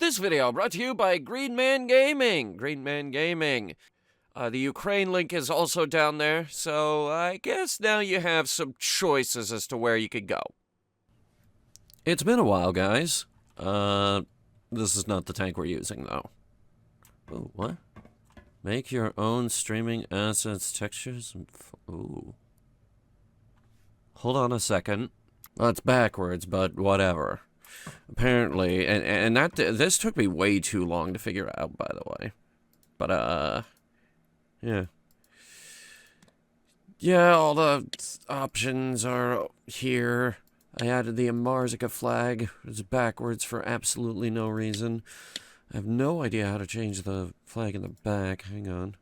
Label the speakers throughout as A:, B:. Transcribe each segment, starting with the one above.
A: This video brought to you by Green Man Gaming. Green Man Gaming. The Ukraine link is also down there, so I guess now you have some choices as to where you could go. It's been a while, guys. This is not the tank we're using, though. Oh, what? Make your own streaming assets, textures, and... Ooh. Hold on a second. Well, it's backwards, but whatever. Apparently, and this took me way too long to figure out, by the way. But, yeah. Yeah, all the options are here. I added the Amarzica flag. It's backwards for absolutely no reason. I have no idea how to change the flag in the back. Hang on.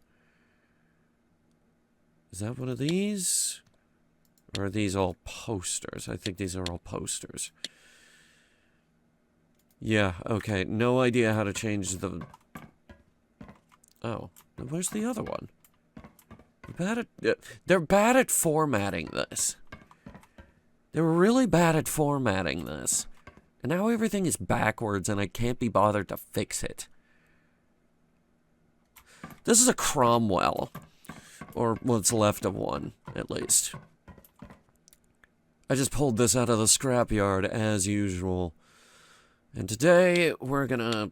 A: Is that one of these? Or are these all posters? I think these are all posters. Yeah, okay. No idea how to change the... Oh, where's the other one? They're bad at formatting this. They're really bad at formatting this. And now everything is backwards and I can't be bothered to fix it. This is a Cromwell. Or what's left of one, at least. I just pulled this out of the scrapyard as usual. And today, we're gonna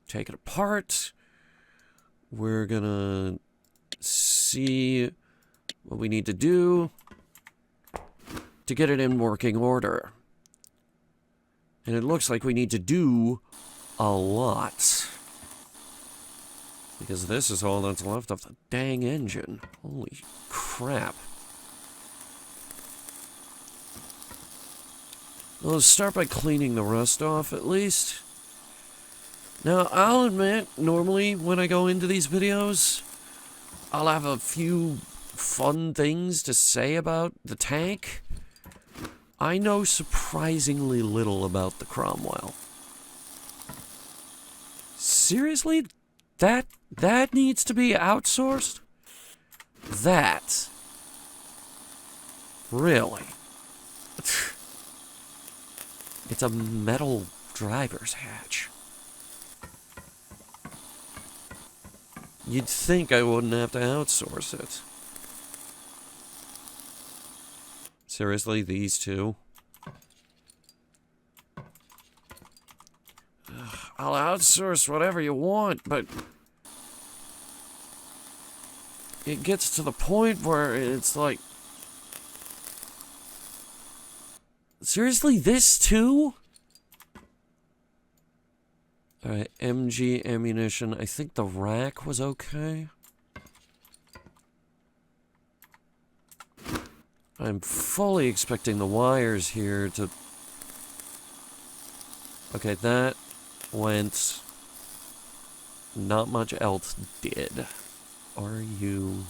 A: take it apart. We're gonna see what we need to do to get it in working order. And it looks like we need to do a lot. Because this is all that's left of the dang engine. Holy crap. Well, let's start by cleaning the rust off, at least. Now, I'll admit, normally when I go into these videos, I'll have a few fun things to say about the tank. I know surprisingly little about the Cromwell. Seriously? That needs to be outsourced? That? Really? It's a metal driver's hatch. You'd think I wouldn't have to outsource it. Seriously, these two? I'll outsource whatever you want, but... it gets to the point where it's like... Seriously, this too? Alright, MG ammunition. I think the rack was okay. I'm fully expecting the wires here to... Okay, that went... Not much else did. Are you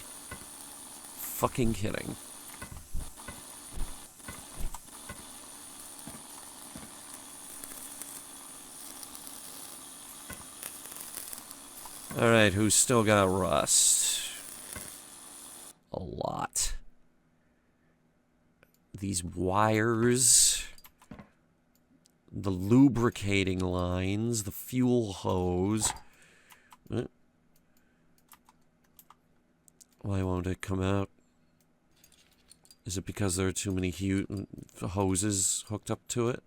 A: fucking kidding? Alright, who's still got rust? A lot. These wires, the lubricating lines, the fuel hose. Why won't it come out? Is it because there are too many hoses hooked up to it?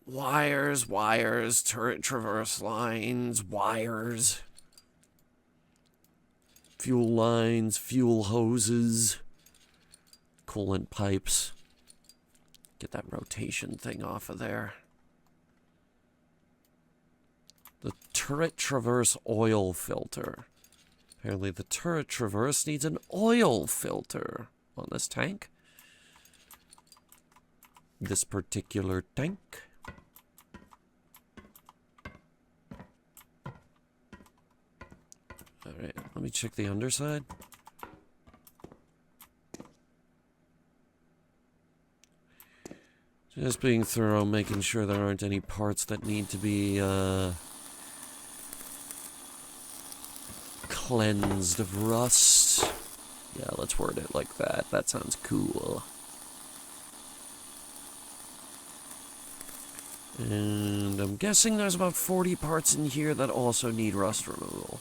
A: Wires, turret traverse lines, wires. Fuel lines, fuel hoses. Coolant pipes. Get that rotation thing off of there. The turret traverse oil filter. Apparently the turret traverse needs an oil filter on this tank. This particular tank. Alright, let me check the underside. Just being thorough, making sure there aren't any parts that need to be, cleansed of rust. Yeah, let's word it like that. That sounds cool. And I'm guessing there's about 40 parts in here that also need rust removal.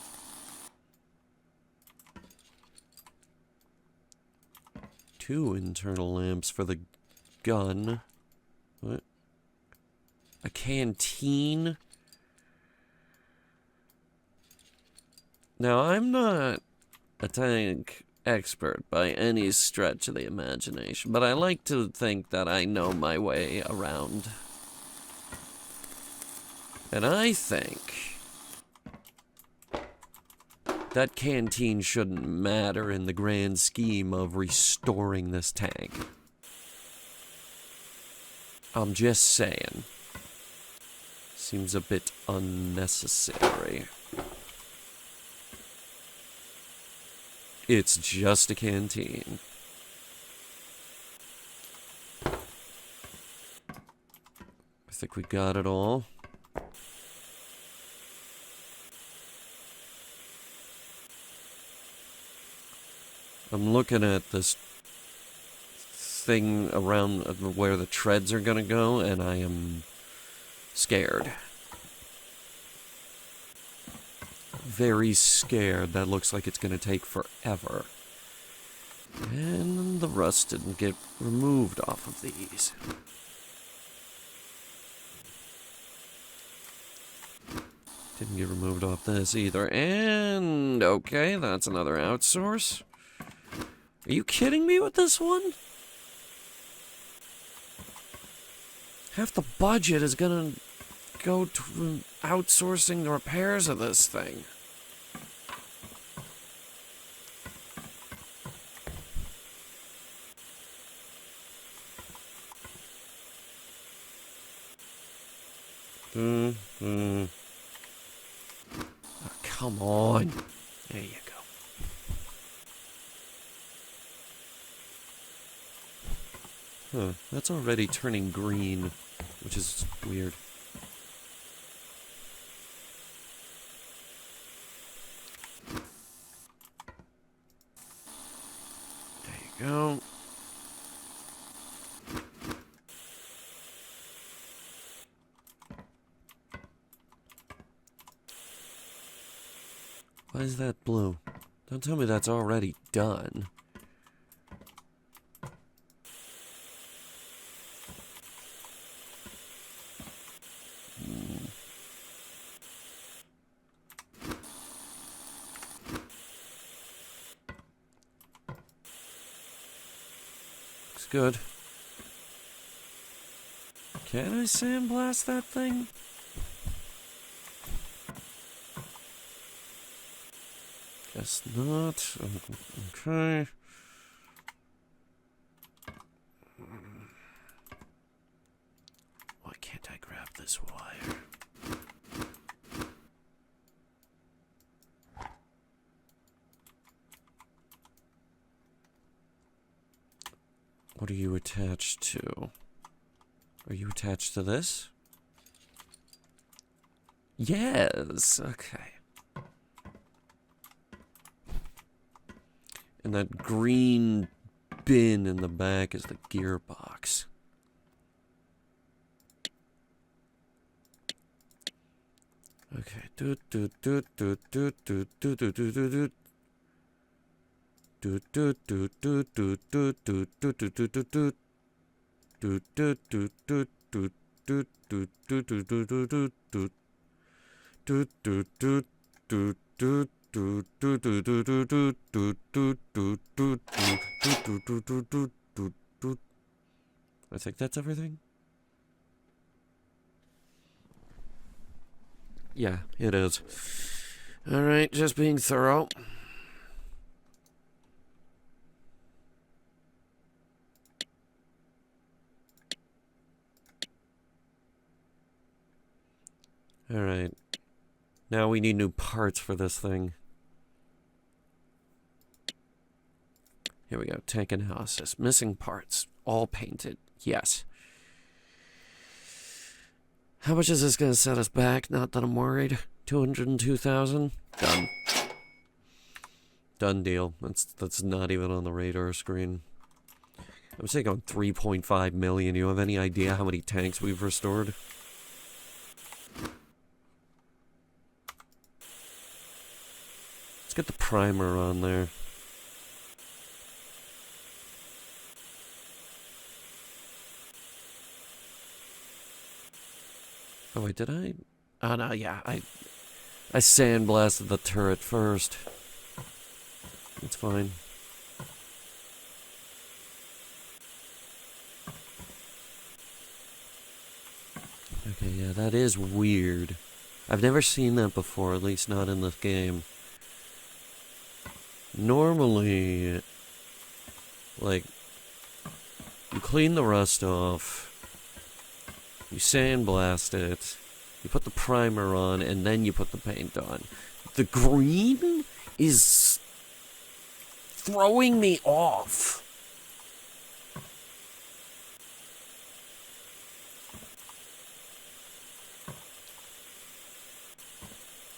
A: Two internal lamps for the gun. What? A canteen? Now, I'm not a tank expert by any stretch of the imagination, but I like to think that I know my way around. And I think that canteen shouldn't matter in the grand scheme of restoring this tank. I'm just saying. Seems a bit unnecessary. It's just a canteen. I think we got it all. I'm looking at this thing around where the treads are gonna go, and I am scared. Very scared. That looks like it's gonna take forever. And the rust didn't get removed off of these. Didn't get removed off this either. And okay, that's another outsource. Are you kidding me with this one? Half the budget is gonna go to outsourcing the repairs of this thing. Oh, come on. There you go. Huh, that's already turning green, which is weird. There you go. Why is that blue? Don't tell me that's already done. Looks good. Can I sandblast that thing? Guess not. Okay. Why can't I grab this wire? What are you attached to? Are you attached to this? Yes, okay. And that green bin in the back is the gearbox. Okay. I think that's everything. Yeah, it is. Alright, just being thorough. Alright. Now we need new parts for this thing. Here we go. Tank analysis. Missing parts. All painted. Yes. How much is this going to set us back? Not that I'm worried. 202,000? Done. Done deal. That's not even on the radar screen. I'm saying on 3.5 million. You have any idea how many tanks we've restored? Let's get the primer on there. Oh wait, did I? Oh no, yeah, I sandblasted the turret first. It's fine. Okay, yeah, that is weird. I've never seen that before, at least not in this game. Normally, like, you clean the rust off, you sandblast it, you put the primer on, and then you put the paint on. The green is throwing me off.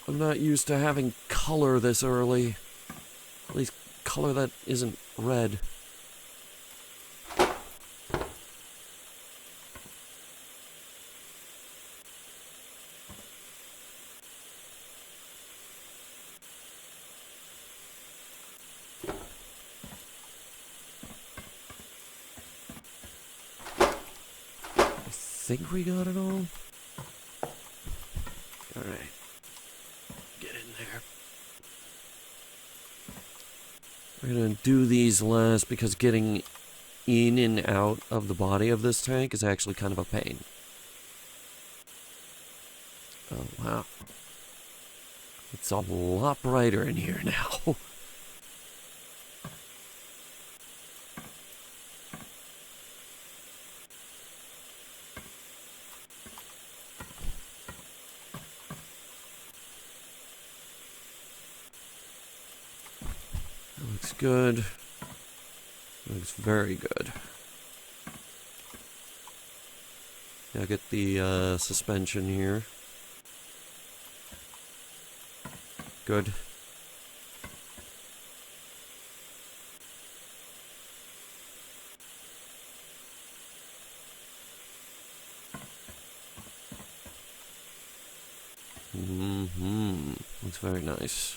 A: I'm not used to having color this early. At least color that isn't red. I think we got it all. Alright. Get in there. We're gonna do these last because getting in and out of the body of this tank is actually kind of a pain. Oh, wow. It's a lot brighter in here now. That looks good. Looks very good. Now get the suspension here. Good. Looks very nice.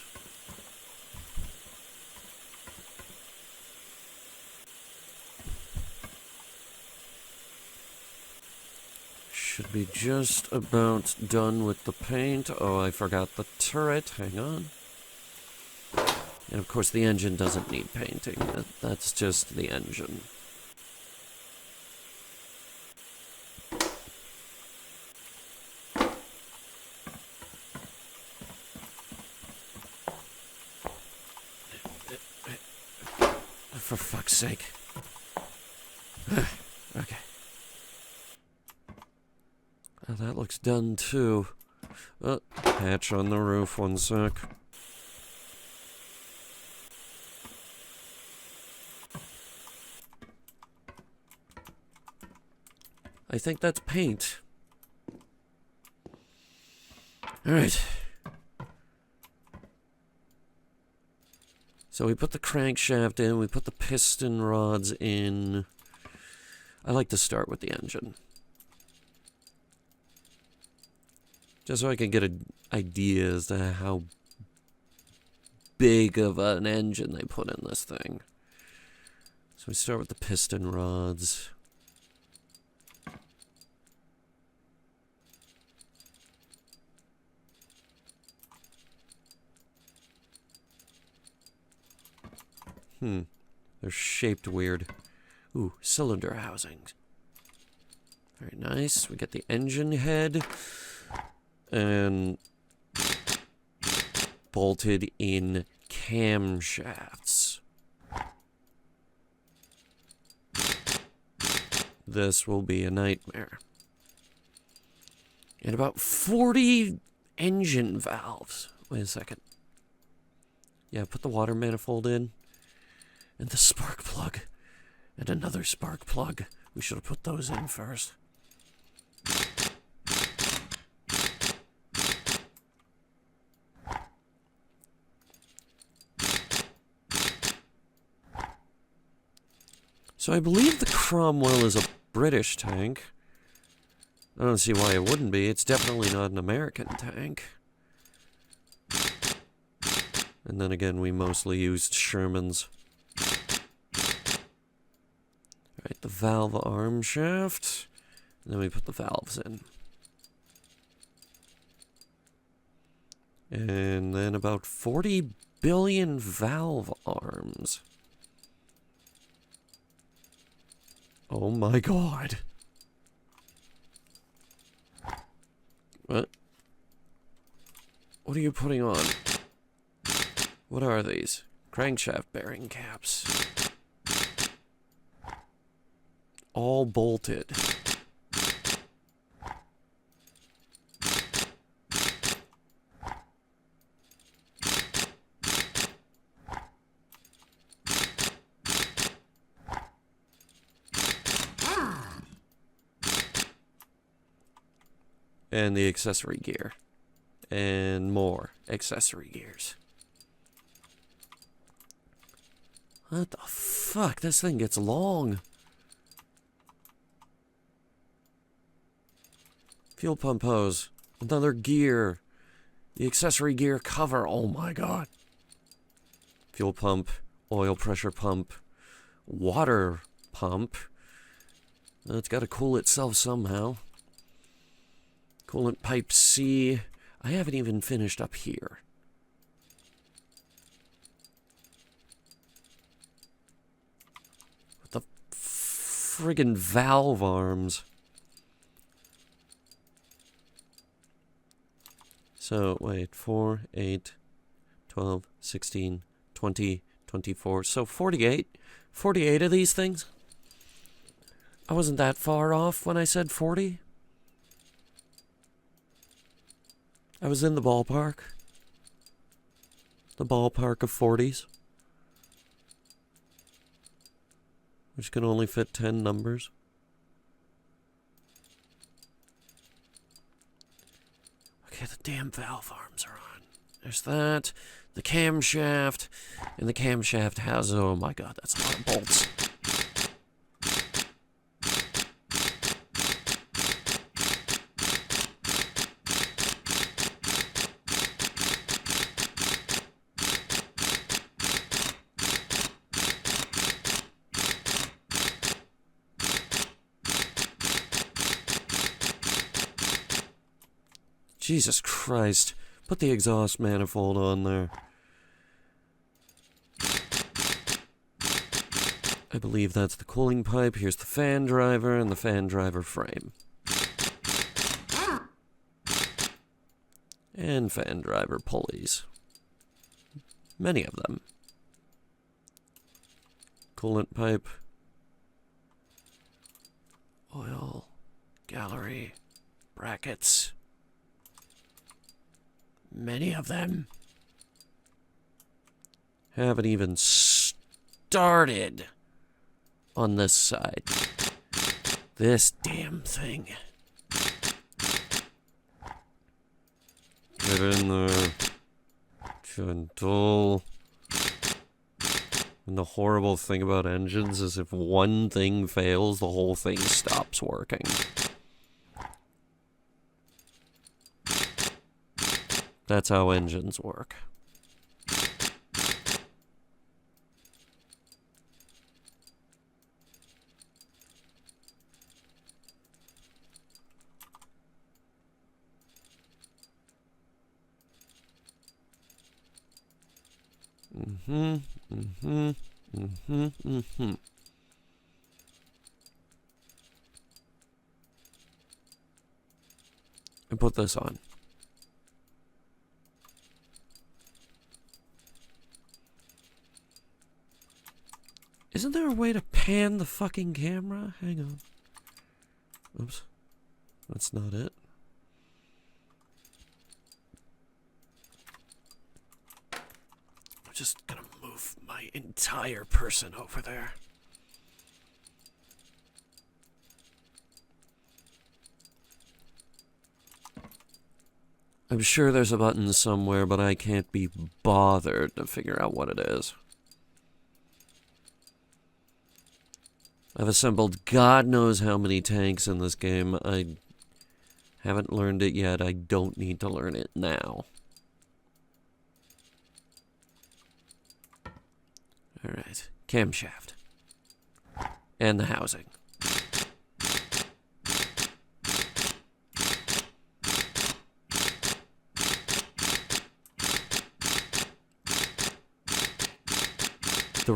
A: Should be just about done with the paint. Oh, I forgot the turret. Hang on. And of course the engine doesn't need painting. That's just the engine. For fuck's sake. Okay. Oh, that looks done too. Hatch on the roof, one sec. I think that's paint. Alright. So we put the crankshaft in, we put the piston rods in. I like to start with the engine. Just so I can get an idea as to how big of an engine they put in this thing. So we start with the piston rods. They're shaped weird. Ooh, cylinder housings. Very nice. We get the engine head. And bolted in camshafts. This will be a nightmare. And about 40 engine valves. Wait a second. Yeah, put the water manifold in. And the spark plug. And another spark plug. We should have put those in first. So I believe the Cromwell is a British tank. I don't see why it wouldn't be. It's definitely not an American tank. And then again, we mostly used Shermans. Alright, the valve arm shaft. And then we put the valves in. And then about 40 billion valve arms. Oh my god. What? What are you putting on? What are these? Crankshaft bearing caps. All bolted. And the accessory gear. And more accessory gears. What the fuck? This thing gets long. Fuel pump hose. Another gear. The accessory gear cover. Oh my god. Fuel pump. Oil pressure pump. Water pump. It's got to cool itself somehow. Coolant pipe C. I haven't even finished up here. What the friggin' valve arms? So, wait, 4, 8, 12, 16, 20, 24. So 48. 48 of these things? I wasn't that far off when I said 40. I was in the ballpark. The ballpark of 40s. Which can only fit 10 numbers. Okay, the damn valve arms are on. There's that. The camshaft. And the camshaft has, oh my god, that's a lot of bolts. Jesus Christ. Put the exhaust manifold on there. I believe that's the cooling pipe. Here's the fan driver and the fan driver frame. And fan driver pulleys. Many of them. Coolant pipe. Oil. Gallery. Brackets. Many of them. Haven't even started on this side. This damn thing. Get in there. Gentle. And the horrible thing about engines is if one thing fails, the whole thing stops working. That's how engines work. And put this on. Isn't there a way to pan the fucking camera? Hang on. Oops. That's not it. I'm just gonna move my entire person over there. I'm sure there's a button somewhere, but I can't be bothered to figure out what it is. I've assembled God knows how many tanks in this game. I haven't learned it yet. I don't need to learn it now. camshaft. And the housing. The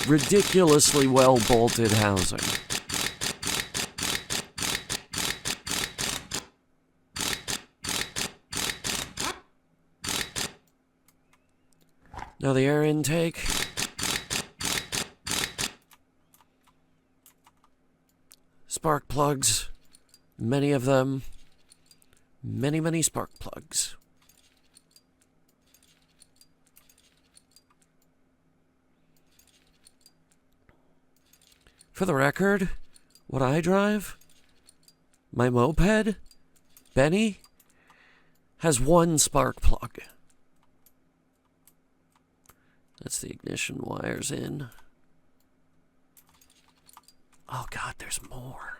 A: ridiculously well-bolted housing. Now the air intake. Spark plugs. Many of them. Many, many spark plugs. For the record, what I drive, my moped, Benny, has one spark plug. That's the ignition wires in. Oh God, there's more.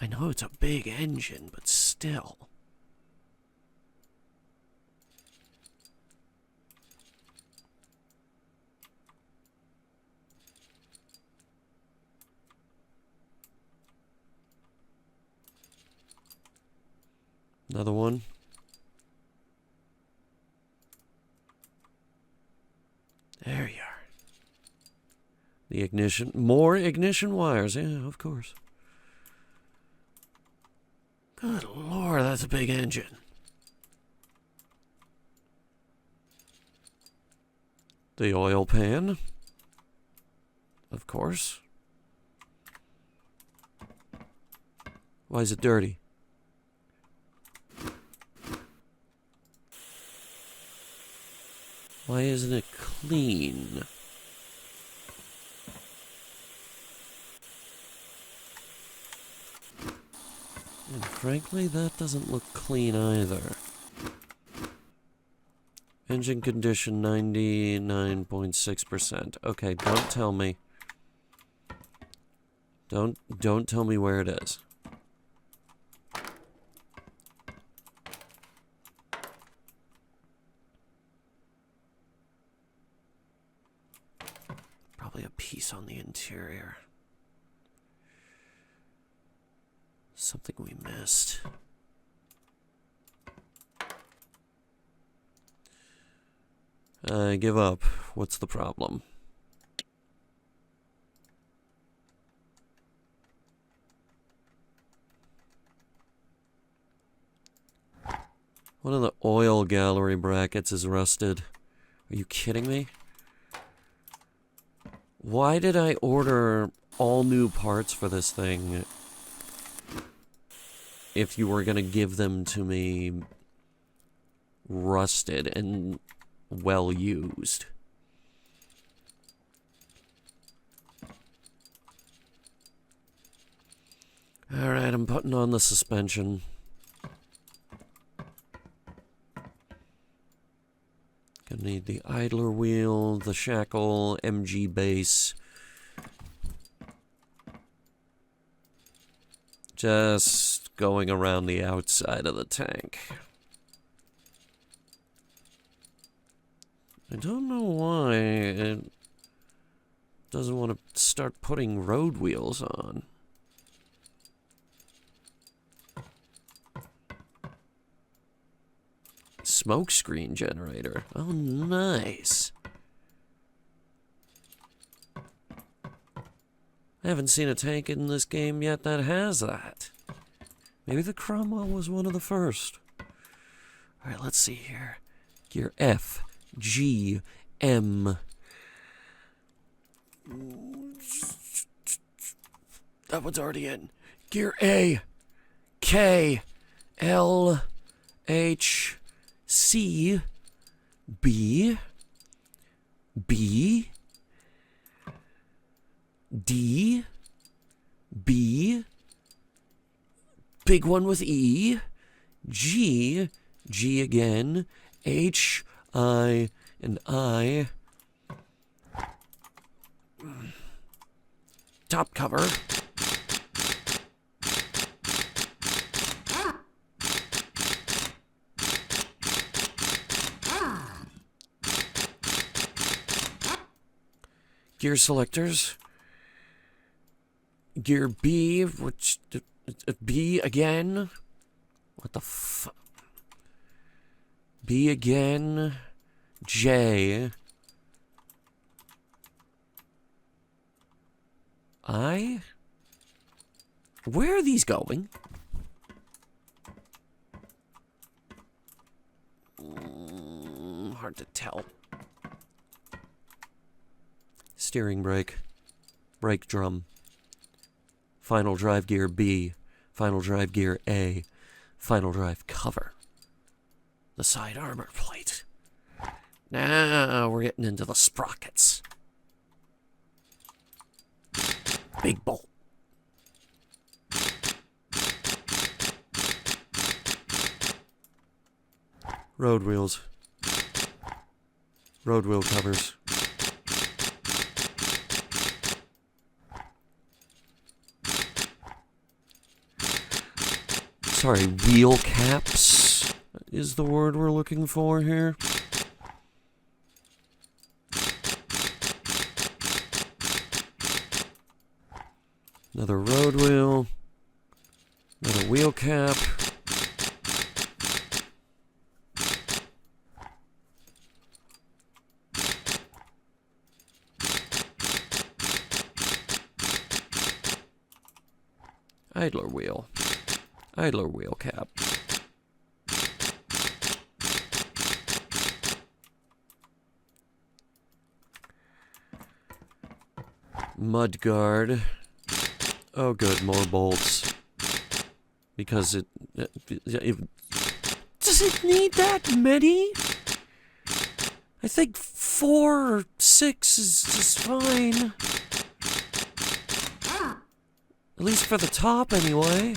A: I know it's a big engine, but still. Another one. There you are. The ignition. More ignition wires. Yeah, of course. Good Lord, that's a big engine. The oil pan. Of course. Why is it dirty? Why isn't it clean? And frankly, that doesn't look clean either. Engine condition 99.6%. Okay, don't tell me. Don't tell me where it is. Probably a piece on the interior. Something we missed. I give up. What's the problem? One of the oil gallery brackets is rusted. Are you kidding me? Why did I order all new parts for this thing if you were going to give them to me rusted and well used? Alright, I'm putting on the suspension. Gonna need the idler wheel, the shackle, MG base. Just going around the outside of the tank. I don't know why it doesn't want to start putting road wheels on. Smoke screen generator. Oh, nice. I haven't seen a tank in this game yet that has that. Maybe the Cromwell was one of the first. Alright, let's see here. Gear F, G, M. That one's already in. Gear A, K, L, H, C, B, B, D, B, big one with E, G, G again, H, I, and I. Top cover. Gear selectors. Gear B, which... B again? What the fuck? B again. J. I? Where are these going? Hard to tell. Steering brake. Brake drum. Final drive gear B. Final drive gear A. Final drive cover. The side armor plate. Now we're getting into the sprockets. Big bolt. Road wheels. Road wheel covers. Sorry, wheel caps is the word we're looking for here. Another road wheel. Another wheel cap. Idler wheel. Idler wheel cap. Mud guard. Oh good, more bolts. Because it does it need that many? I think 4 or 6 is just fine. At least for the top, anyway.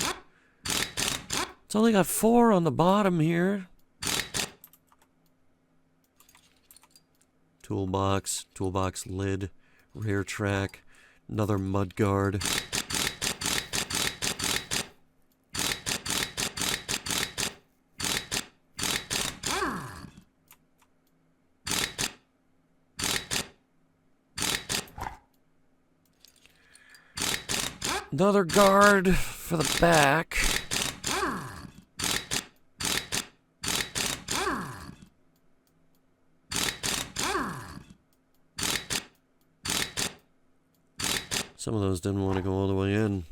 A: It's only got 4 on the bottom here. Toolbox, toolbox lid, rear track, another mud guard. Another guard for the back. Some of those didn't want to go all the way in.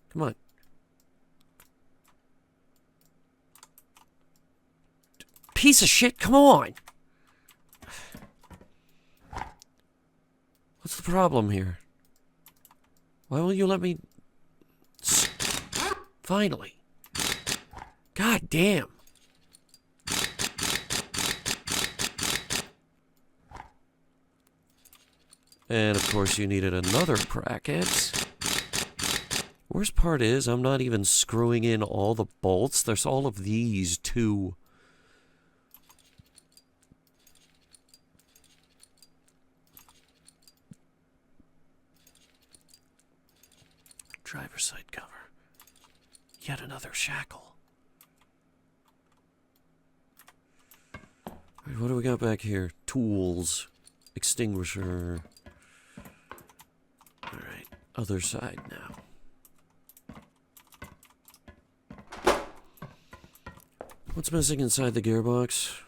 A: Come on. Piece of shit, come on! What's the problem here? Why won't you let me... Finally. God damn. And of course you needed another bracket. Worst part is, I'm not even screwing in all the bolts. There's all of these, too. Driver's side cover. Yet another shackle. Right, what do we got back here? Tools. Extinguisher. Alright, other side now. What's missing inside the gearbox?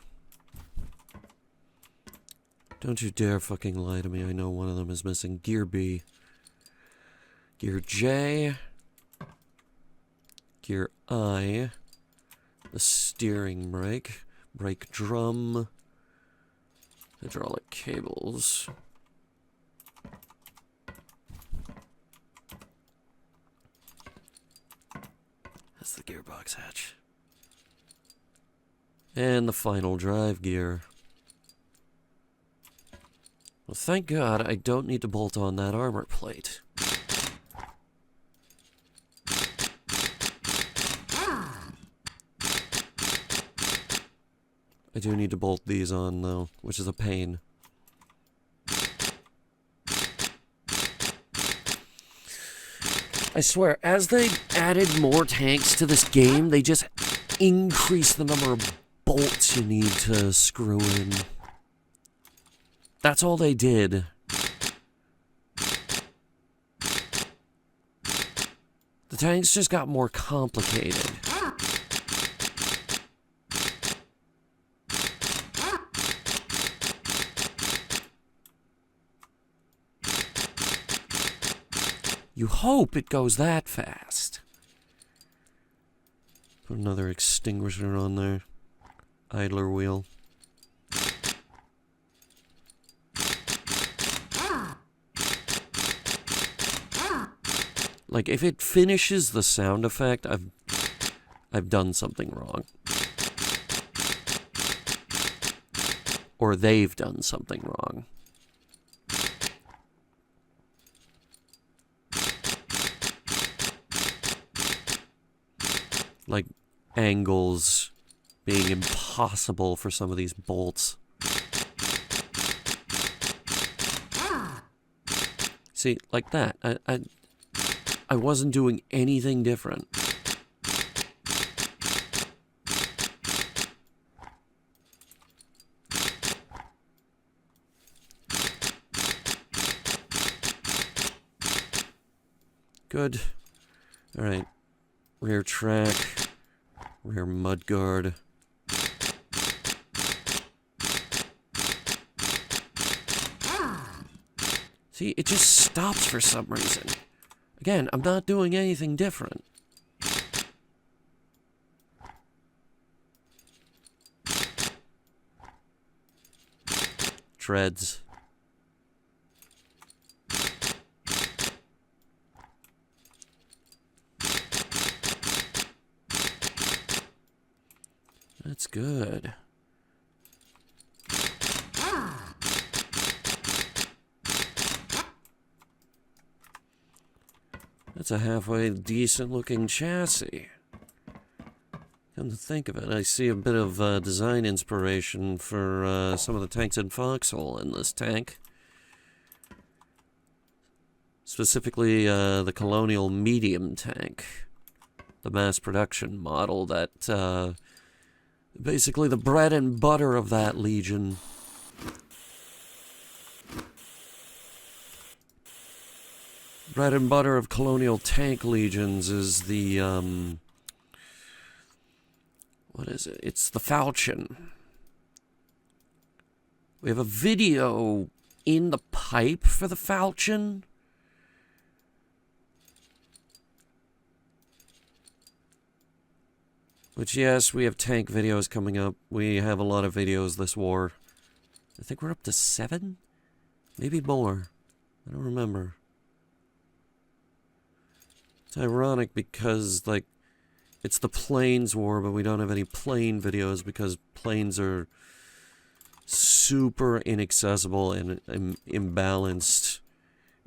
A: Don't you dare fucking lie to me. I know one of them is missing. Gear B. Gear J. Gear I. The steering brake. Brake drum. Hydraulic cables. That's the gearbox hatch. And the final drive gear. Well, thank God I don't need to bolt on that armor plate. I do need to bolt these on, though, which is a pain. I swear, as they added more tanks to this game, they just increased the number of bolts you need to screw in. That's all they did. The tanks just got more complicated. You hope it goes that fast. Put another extinguisher on there. Idler wheel. Like, if it finishes the sound effect, I've done something wrong. Or they've done something wrong. Like, angles being impossible for some of these bolts. See, like that. I wasn't doing anything different. Good. Alright. Rear track. Rear mudguard. See, it just stops for some reason. Again, I'm not doing anything different. Treads. That's good. That's a halfway decent looking chassis. Come to think of it, I see a bit of design inspiration for some of the tanks in Foxhole in this tank. Specifically, the Colonial Medium tank. The mass production model that, basically the bread and butter of that Legion. Bread and butter of Colonial Tank Legions is the, what is it? It's the Falchion. We have a video in the pipe for the Falchion. Which, yes, we have tank videos coming up. We have a lot of videos this war. I think we're up to 7? Maybe more. I don't remember. It's ironic because, like, it's the planes war, but we don't have any plane videos because planes are super inaccessible and imbalanced.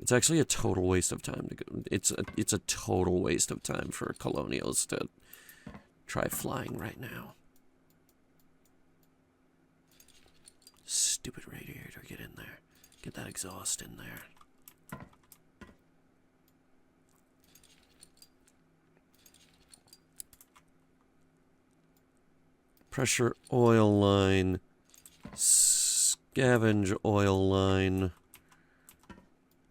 A: It's actually a total waste of time to go. It's a total waste of time for colonials to try flying right now. Stupid radiator, get in there. Get that exhaust in there. Pressure oil line. Scavenge oil line.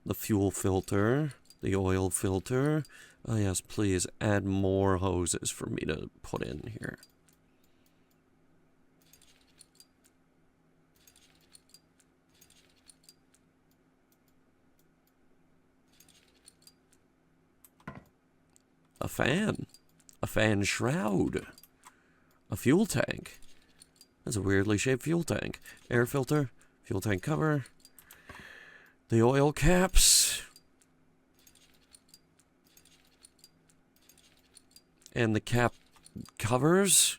A: The fuel filter. The oil filter. Oh yes, please add more hoses for me to put in here. A fan. A fan shroud. A fuel tank. That's a weirdly shaped fuel tank. Air filter. Fuel tank cover. The oil caps. And the cap covers.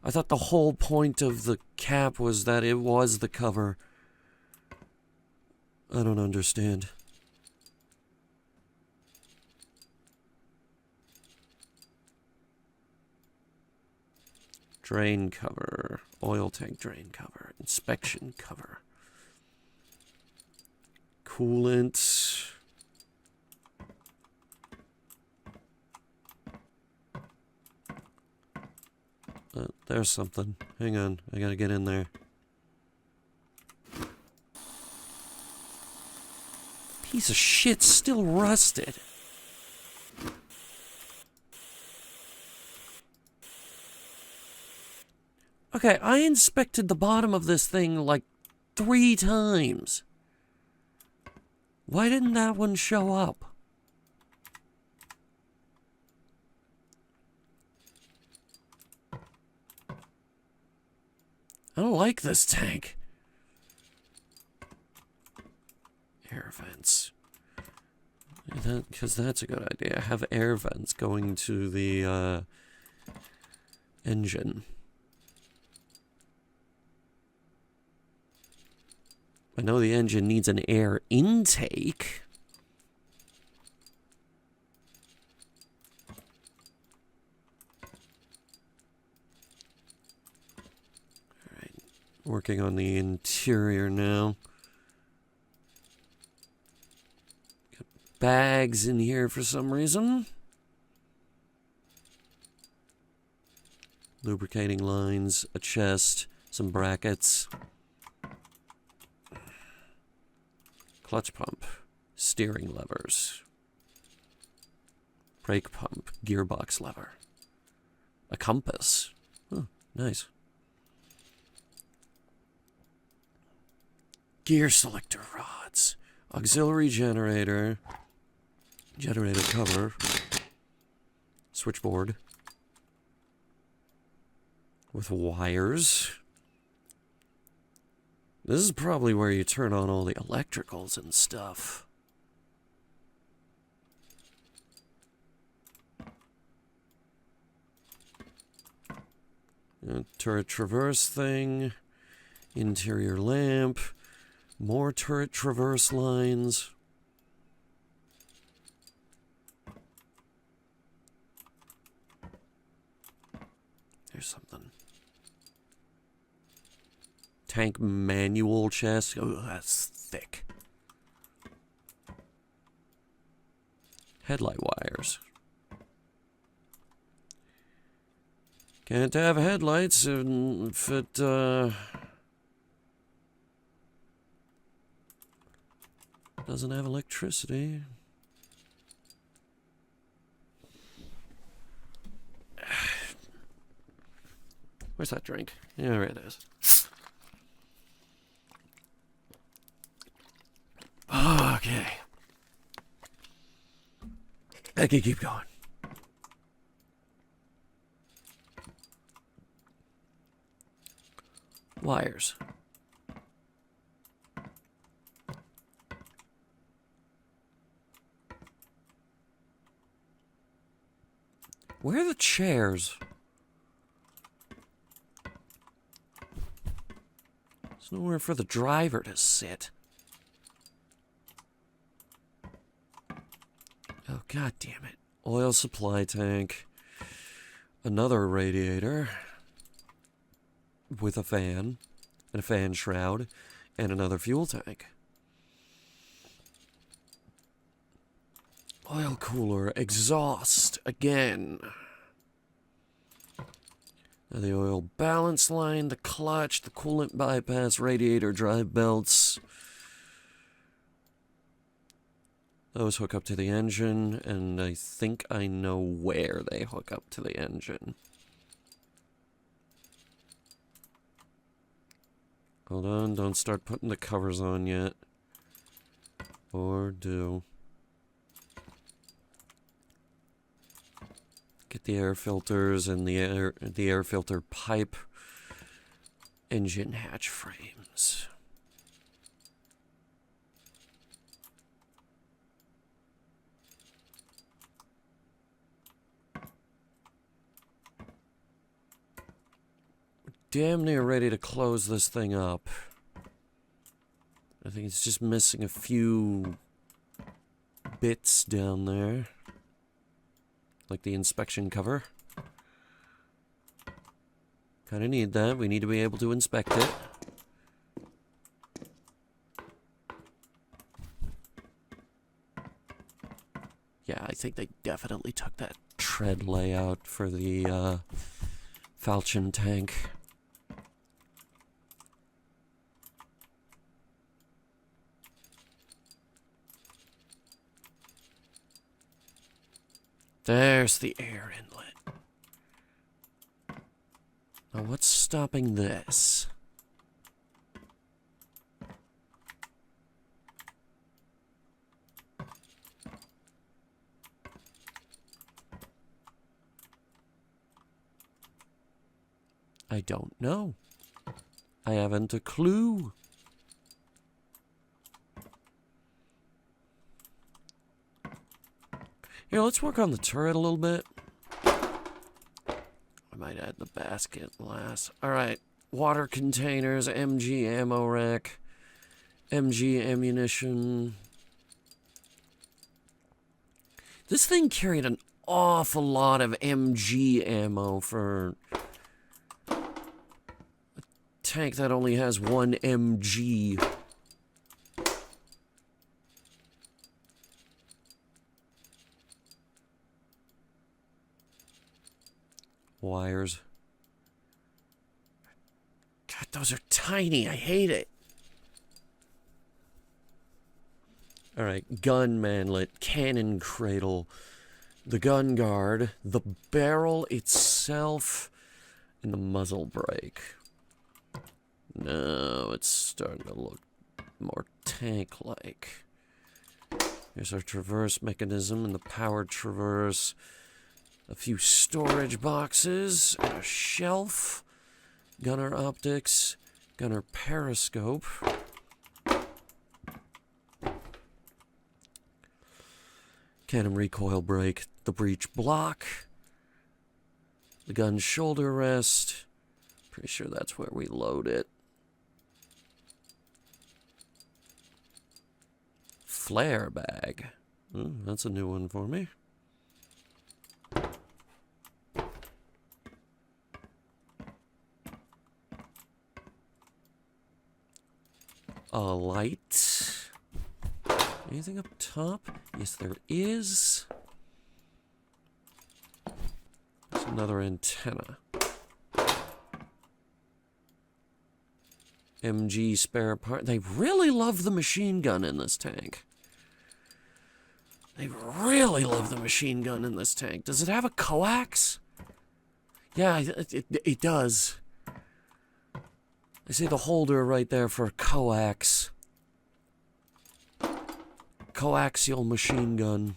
A: I thought the whole point of the cap was that it was the cover. I don't understand. Drain cover. Oil tank drain cover. Inspection cover. Coolant. There's something. Hang on, I gotta get in there. Piece of shit, still rusted. Okay, I inspected the bottom of this thing like 3 times. Why didn't that one show up? I don't like this tank. Air vents. Because that's a good idea. Have air vents going to the engine. I know the engine needs an air intake. Alright, working on the interior now. Got bags in here for some reason. Lubricating lines, a chest, some brackets. Clutch pump, steering levers, brake pump, gearbox lever, a compass. Oh, nice. Gear selector rods, auxiliary generator, generator cover, switchboard with wires. This is probably where you turn on all the electricals and stuff. Turret traverse thing. Interior lamp. More turret traverse lines. There's something. Tank manual chest. Oh, that's thick. Headlight wires. Can't have headlights if it, doesn't have electricity. Where's that drink? Yeah, there it is. Okay. I can keep going. Wires. Where are the chairs? There's nowhere for the driver to sit. Oh, god damn it. Oil supply tank. Another radiator. With a fan. And a fan shroud. And another fuel tank. Oil cooler. Exhaust. Again. Now the oil balance line. The clutch. The coolant bypass. Radiator drive belts. Those hook up to the engine, and I think I know where they hook up to the engine. Hold on, don't start putting the covers on yet. Or do. Get the air filters and the air filter pipe. Engine hatch frames. Damn near ready to close this thing up. I think it's just missing a few bits down there. Like the inspection cover. Kinda need that. We need to be able to inspect it. Yeah, I think they definitely took that tread layout for the Falchion tank. There's the air inlet. Now what's stopping this? I don't know. I haven't a clue. Here, let's work on the turret a little bit. I might add the basket last. Alright. Water containers, MG ammo rack, MG ammunition. This thing carried an awful lot of MG ammo for a tank that only has one MG. Wires. God, those are tiny. I hate it. Alright, gun manlet, cannon cradle, the gun guard, the barrel itself, and the muzzle brake. No, it's starting to look more tank-like. Here's our traverse mechanism and the powered traverse. A few storage boxes, and a shelf, gunner optics, gunner periscope. Cannon recoil brake, the breech block, the gun shoulder rest. Pretty sure that's where we load it. Flare bag. That's a new one for me. A light. Anything up top? Yes, there is. There's another antenna. MG spare part. They really love the machine gun in this tank. They really love the machine gun in this tank. Does it have a coax? Yeah, it does. I see the holder right there for coax. Coaxial machine gun.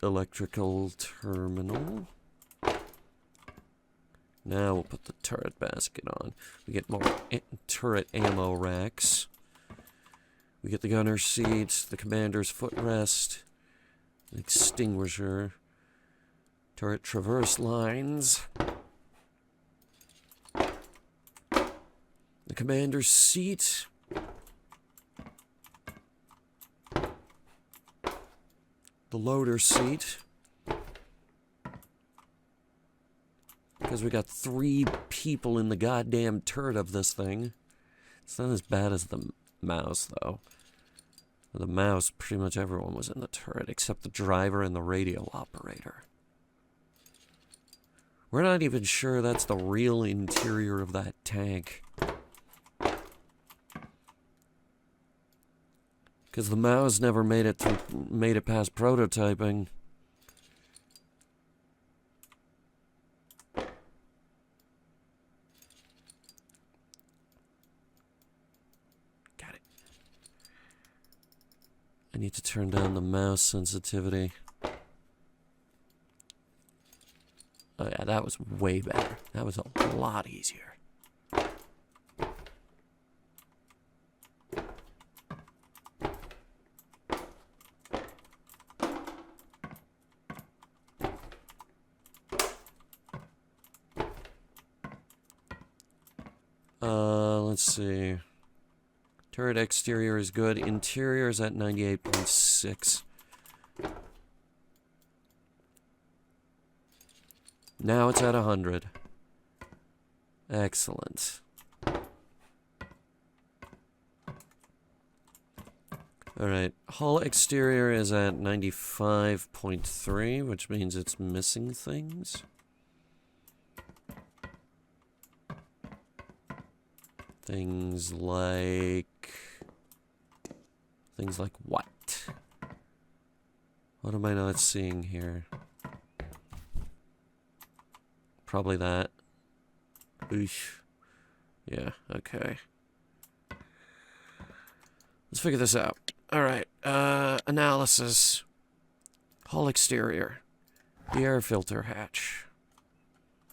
A: Electrical terminal. Now we'll put the turret basket on. We get more turret ammo racks. We get the gunner seat, the commander's footrest, the extinguisher, turret traverse lines, the commander's seat, the loader seat, because we got 3 people in the goddamn turret of this thing. It's not as bad as the mouse, though. The mouse, pretty much everyone was in the turret, except the driver and the radio operator. We're not even sure that's the real interior of that tank. Because the mouse never made it past prototyping. Got it. I need to turn down the mouse sensitivity. Oh yeah, that was way better. That was a lot easier. Let's see. Turret exterior is good. Interior is at 98.6. Now it's at 100. Excellent. Alright, hull exterior is at 95.3, which means it's missing things. Things like what? What am I not seeing here? Probably that. Oosh. Yeah, okay. Let's figure this out. Alright, analysis. Hull exterior. The air filter hatch.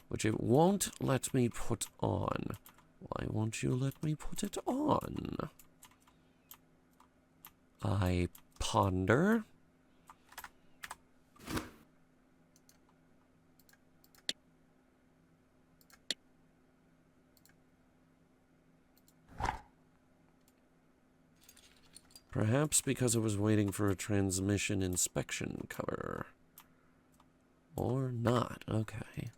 A: Which it won't let me put on. Why won't you let me put it on? I ponder. Perhaps because I was waiting for a transmission inspection cover. Or not, okay.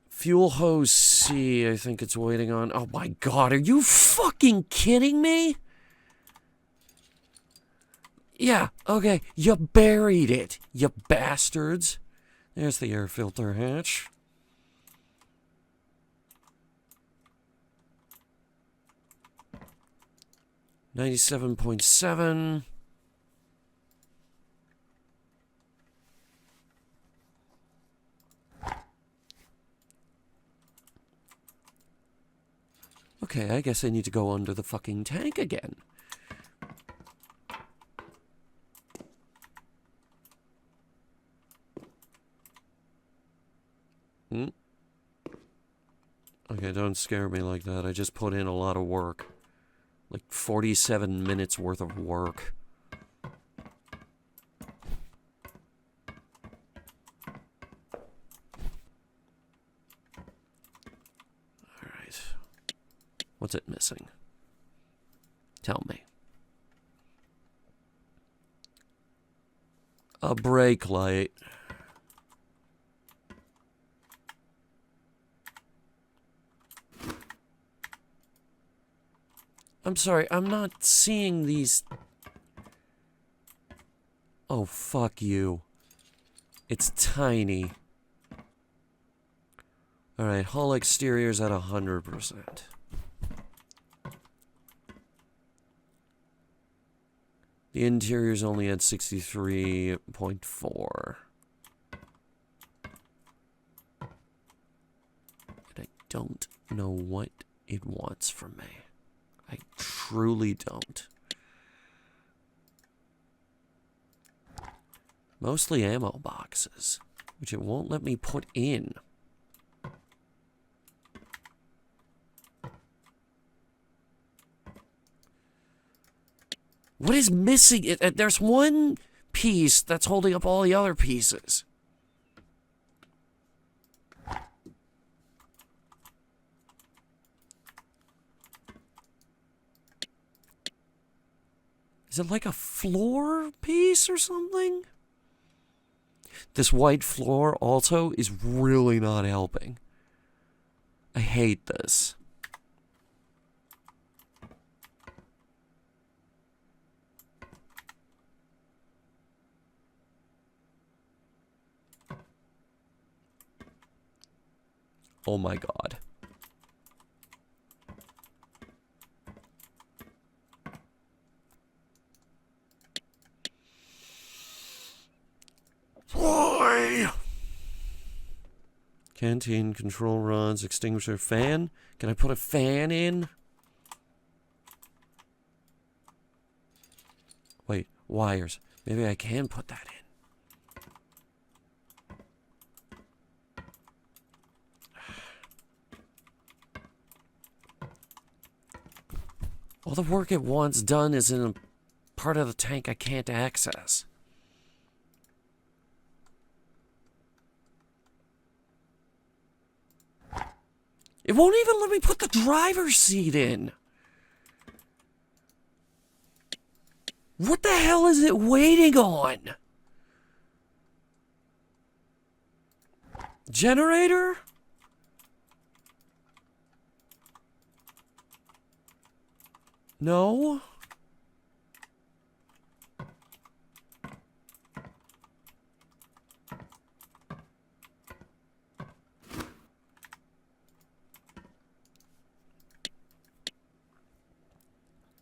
A: Fuel hose C, I think it's waiting on. Oh my god, are you fucking kidding me? Yeah, okay, you buried it, you bastards. There's the air filter hatch. $97.7. Okay, I guess I need to go under the fucking tank again. Okay, don't scare me like that. I just put in a lot of work. Like 47 minutes worth of work. Alright. What's it missing? Tell me. A brake light. I'm sorry, I'm not seeing these... Oh, fuck you. It's tiny. Alright, hull exterior's at 100%. The interior's only at 63.4. And I don't know what it wants from me. I truly don't. Mostly ammo boxes, which it won't let me put in. What is missing? There's one piece that's holding up all the other pieces. Is it like a floor piece or something? This white floor also is really not helping. I hate this. Oh my god. Why? Canteen, control rods, extinguisher, fan? Can I put a fan in? Wait, wires. Maybe I can put that in. All the work it wants done is in a part of the tank I can't access. It won't even let me put the driver's seat in. What the hell is it waiting on? Generator? No?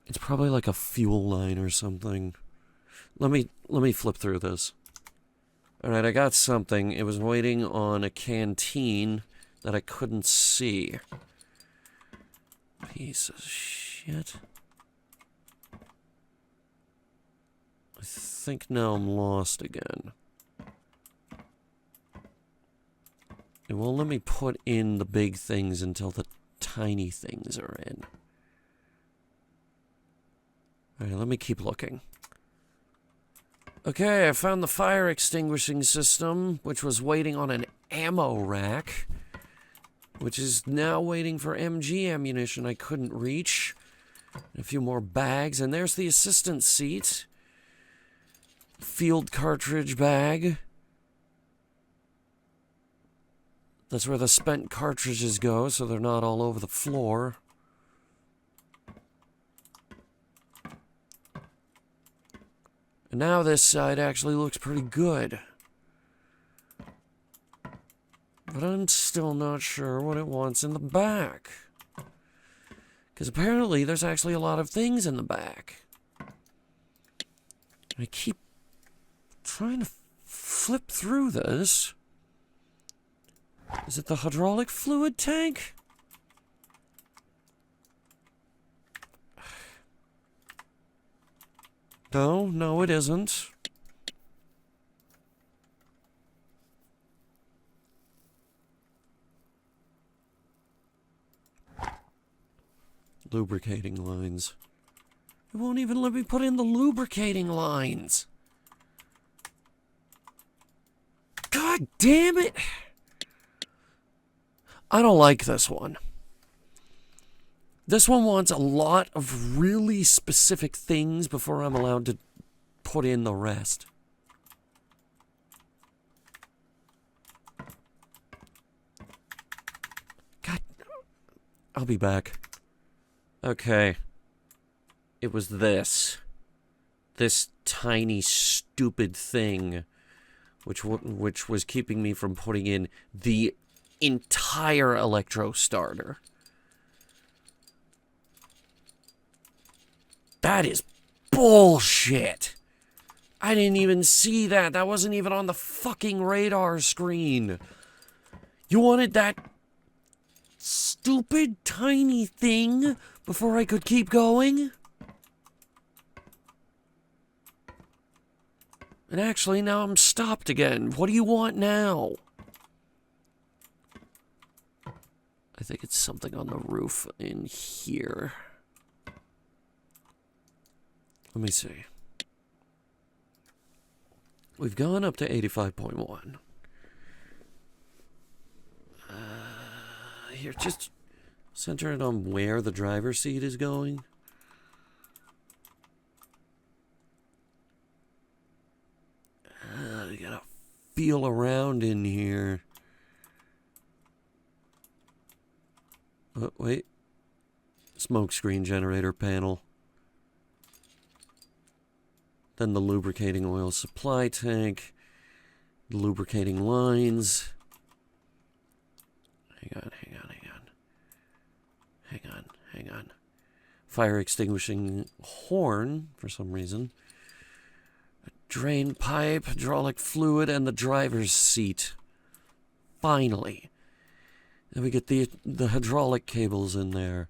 A: It's probably like a fuel line or something. Let me flip through this. Alright, I got something. It was waiting on a canteen that I couldn't see. Piece of shit. I think now I'm lost again. It won't let me put in the big things until the tiny things are in. Alright, let me keep looking. Okay, I found the fire extinguishing system, which was waiting on an ammo rack, which is now waiting for MG ammunition I couldn't reach. A few more bags, and there's the assistant seat. Field cartridge bag. That's where the spent cartridges go, so they're not all over the floor. And now this side actually looks pretty good. But I'm still not sure what it wants in the back. Because apparently there's actually a lot of things in the back. I keep trying to flip through this. Is it the hydraulic fluid tank? No, it isn't. Lubricating lines. It won't even let me put in the lubricating lines. God damn it! I don't like this one. This one wants a lot of really specific things before I'm allowed to put in the rest. God, I'll be back. Okay. It was this. This tiny, stupid thing, which was keeping me from putting in the entire electro starter. That is bullshit. I didn't even see that. That wasn't even on the fucking radar screen. You wanted that stupid tiny thing before I could keep going? And actually, now I'm stopped again. What do you want now? I think it's something on the roof in here. Let me see. We've gone up to 85.1. Here, just center it on where the driver's seat is going. You gotta feel around in here. Oh, wait. Smoke screen generator panel. Then the lubricating oil supply tank. Lubricating lines. Hang on. Fire extinguishing horn, for some reason. A drain pipe, hydraulic fluid, and the driver's seat. Finally. Then we get the hydraulic cables in there.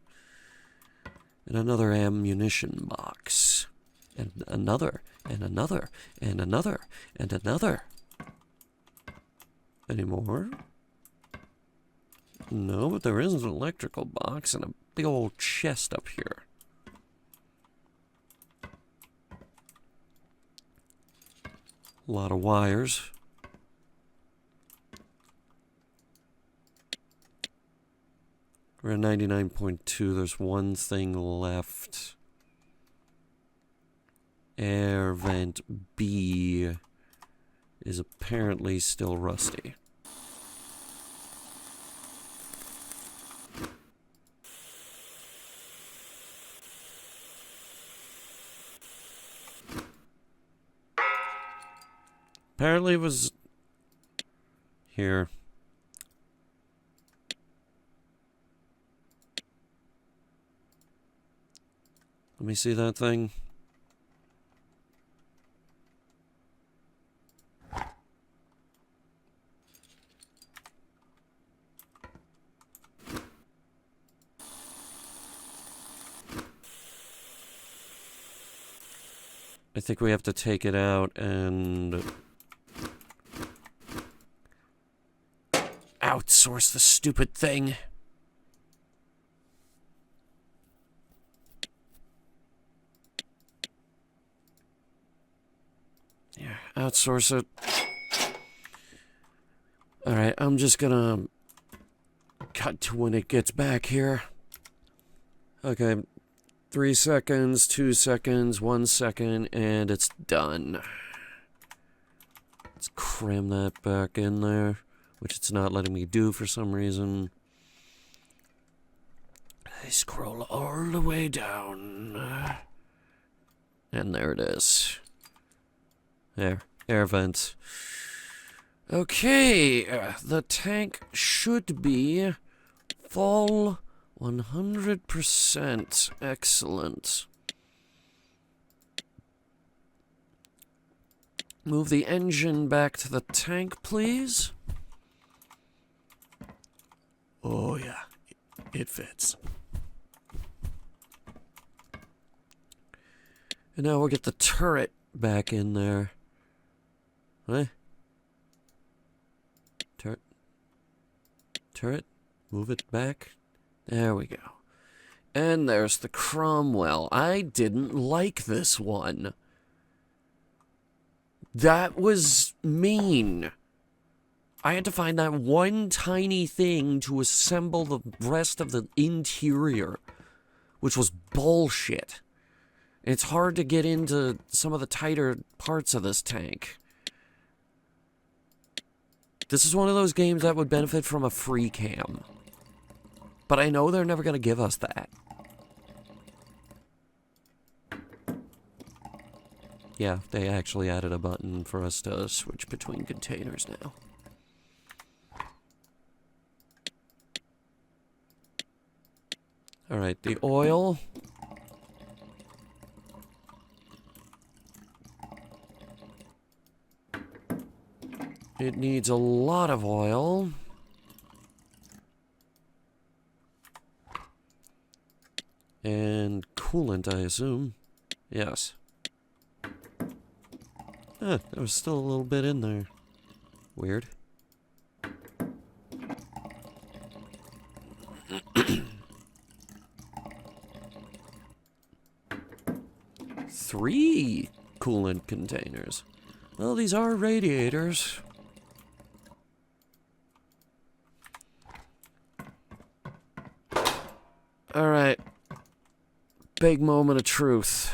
A: And another ammunition box. And another, and another, and another, and another. Any more? No, but there is an electrical box and a big old chest up here. A lot of wires. We're at 99.2. There's one thing left. Air vent B is apparently still rusty. Apparently it was... Here. Let me see that thing. I think we have to take it out and... outsource the stupid thing. Yeah, outsource it. Alright, I'm just gonna cut to when it gets back here. Okay, 3 seconds, 2 seconds, 1 second, and it's done. Let's cram that back in there, which it's not letting me do for some reason. I scroll all the way down. And there it is. There, air vent. Okay, the tank should be full 100%. Excellent. Move the engine back to the tank, please. Oh, yeah. It fits. And now we'll get the turret back in there. What? Turret? Move it back. There we go. And there's the Cromwell. I didn't like this one. That was mean. I had to find that one tiny thing to assemble the rest of the interior, which was bullshit. It's hard to get into some of the tighter parts of this tank. This is one of those games that would benefit from a free cam. But I know they're never going to give us that. Yeah, they actually added a button for us to switch between containers now. Alright, the oil. It needs a lot of oil. And coolant, I assume. Yes. There was still a little bit in there. Weird. Three coolant containers. Well, these are radiators. Alright. Big moment of truth.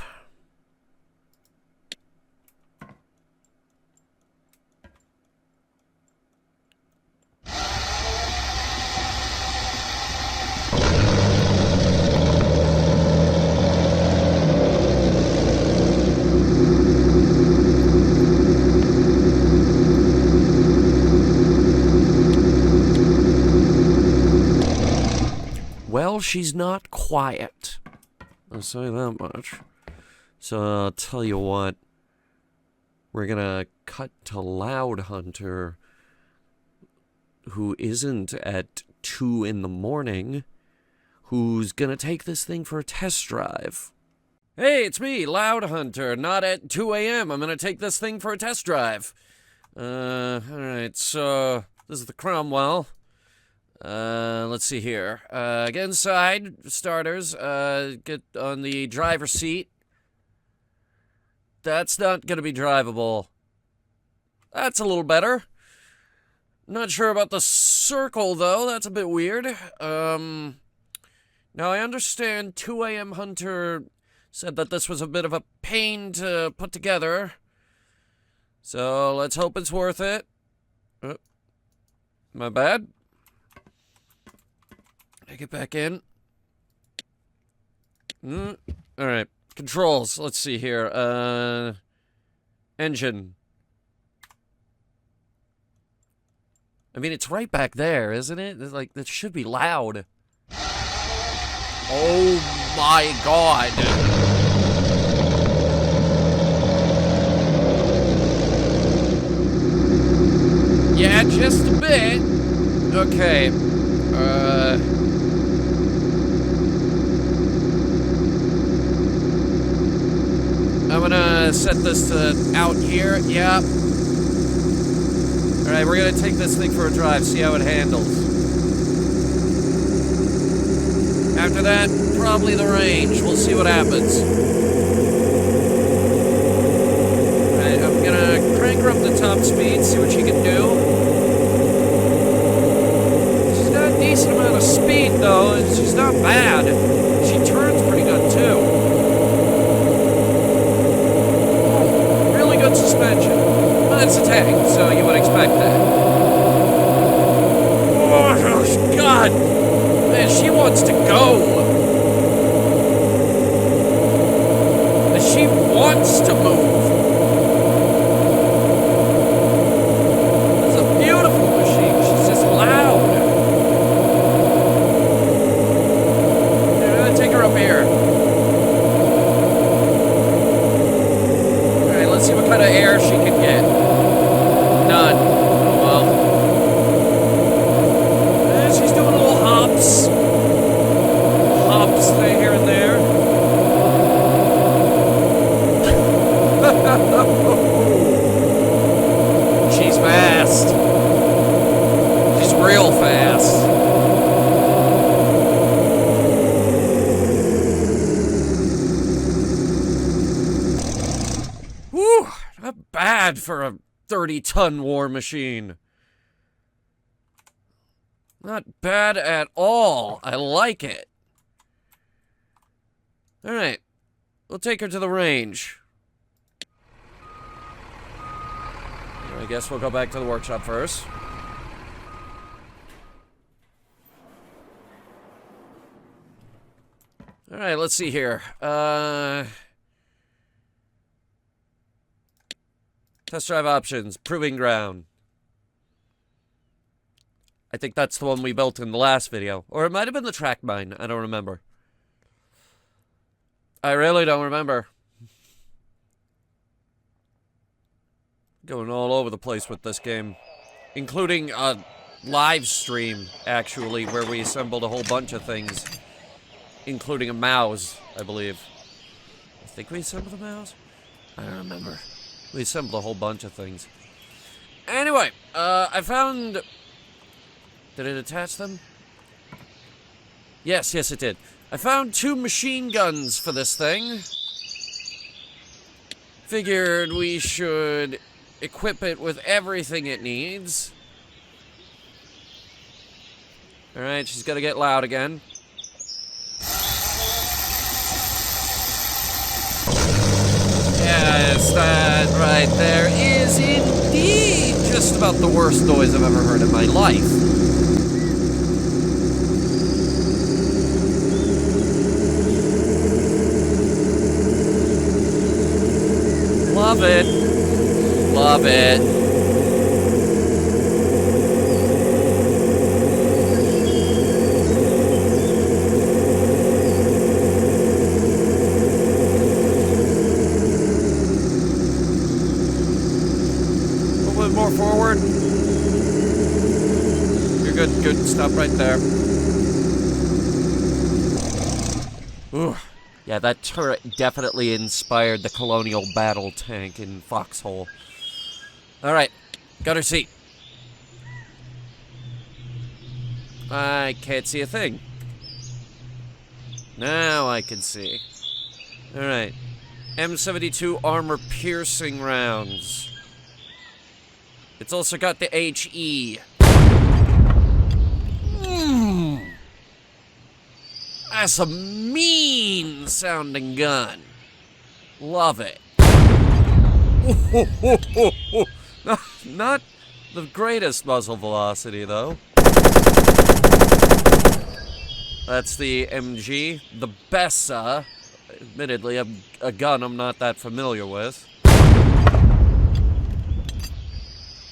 A: Well, she's not quiet. I'll say that much. So I'll tell you what. We're gonna cut to Headhunter, who isn't at 2 in the morning, who's gonna take this thing for a test drive. Hey, it's me, Headhunter. Not at 2 a.m. I'm gonna take this thing for a test drive. Alright, so this is the Cromwell. Let's see here. Get inside, starters. Get on the driver's seat. That's not gonna be drivable. That's a little better. Not sure about the circle, though. That's a bit weird. Now I understand 2 a.m. Hunter said that this was a bit of a pain to put together. So let's hope it's worth it. My bad. I get back in. Alright. Controls. Let's see here. Engine. I mean, it's right back there, isn't it? It's like, that should be loud. Oh my god. Yeah, just a bit. Okay. I'm gonna set this to out here. Yeah. Alright, we're gonna take this thing for a drive, see how it handles. After that, probably the range. We'll see what happens. Alright, I'm gonna crank her up the top speed, see what she can do. She's got a decent amount of speed, though, and she's not bad. She turns pretty good, too. Really good suspension. Well, it's a tank, so you would expect that. Oh, God! Man, she wants to go. She wants to move. It's a beautiful machine. She's just loud. I'm gonna take her up here. Alright, let's see what kind of air she can get. None. Oh well. She's doing little hops. Hops here and there. She's fast. She's real fast. Whew, not bad for a 30-ton war machine. Not bad at all. I like it. Alright, we'll take her to the range. I guess we'll go back to the workshop first. Alright, let's see here. Test drive options, proving ground. I think that's the one we built in the last video. Or it might have been the track mine, I don't remember. I really don't remember. Going all over the place with this game. Including a live stream, actually, where we assembled a whole bunch of things. Including a mouse, I believe. I think we assembled a mouse? I don't remember. We assembled a whole bunch of things. Anyway, I found... Did it attach them? Yes, it did. I found 2 machine guns for this thing. Figured we should equip it with everything it needs. Alright, she's gotta get loud again. Yes, that right there is indeed just about the worst noise I've ever heard in my life. Love it. Love it. A little bit more forward. You're good, good. Stop right there. Ooh. Yeah, that turret definitely inspired the Colonial Battle tank in Foxhole. Alright, got her seat. I can't see a thing. Now I can see. Alright. M72 armor-piercing rounds. It's also got the HE. That's a mean-sounding gun. Love it. Not the greatest muzzle velocity, though. That's the MG. The Bessa. Admittedly, a gun I'm not that familiar with.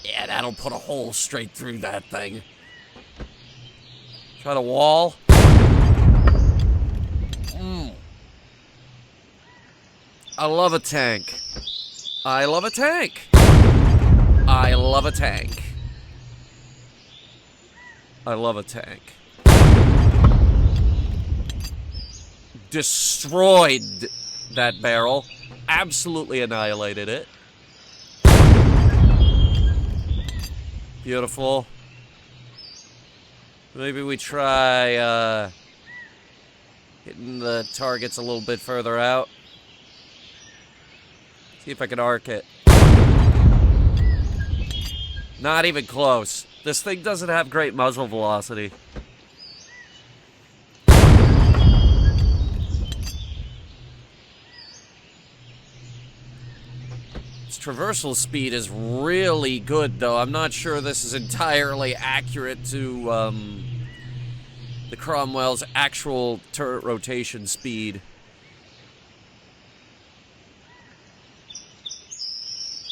A: Yeah, that'll put a hole straight through that thing. Try the wall. I love a tank. I love a tank. I love a tank. I love a tank. Destroyed that barrel. Absolutely annihilated it. Beautiful. Maybe we try hitting the targets a little bit further out. See if I can arc it. Not even close. This thing doesn't have great muzzle velocity. Its traversal speed is really good, though. I'm not sure this is entirely accurate to the Cromwell's actual turret rotation speed.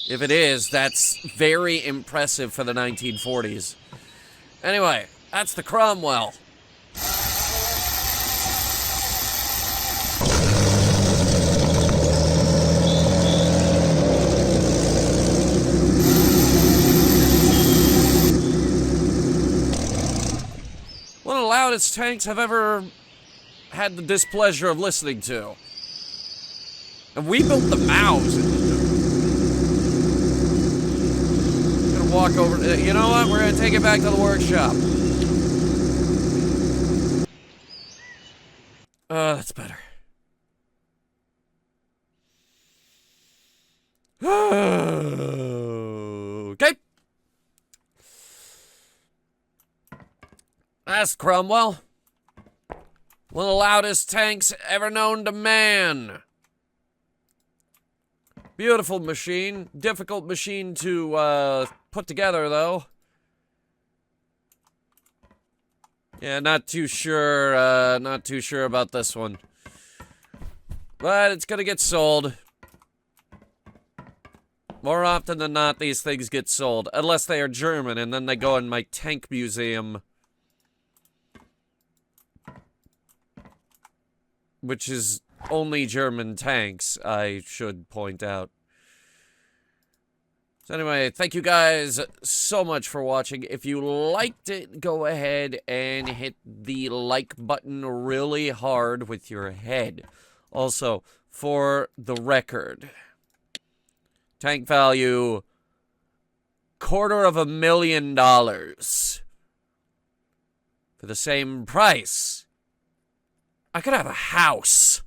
A: If it is, that's very impressive for the 1940s. Anyway, that's the Cromwell. One of the loudest tanks I've ever had the displeasure of listening to. And we built the Mows. Walk over. You know what? We're gonna take it back to the workshop. That's better. Okay. That's Cromwell. One of the loudest tanks ever known to man. Beautiful machine. Difficult machine to, put together, though. Yeah, not too sure about this one. But it's gonna get sold. More often than not, these things get sold. Unless they are German, and then they go in my tank museum. Which is only German tanks, I should point out. So anyway, thank you guys so much for watching. If you liked it, go ahead and hit the like button really hard with your head. Also, for the record, tank value, $250,000. For the same price, I could have a house.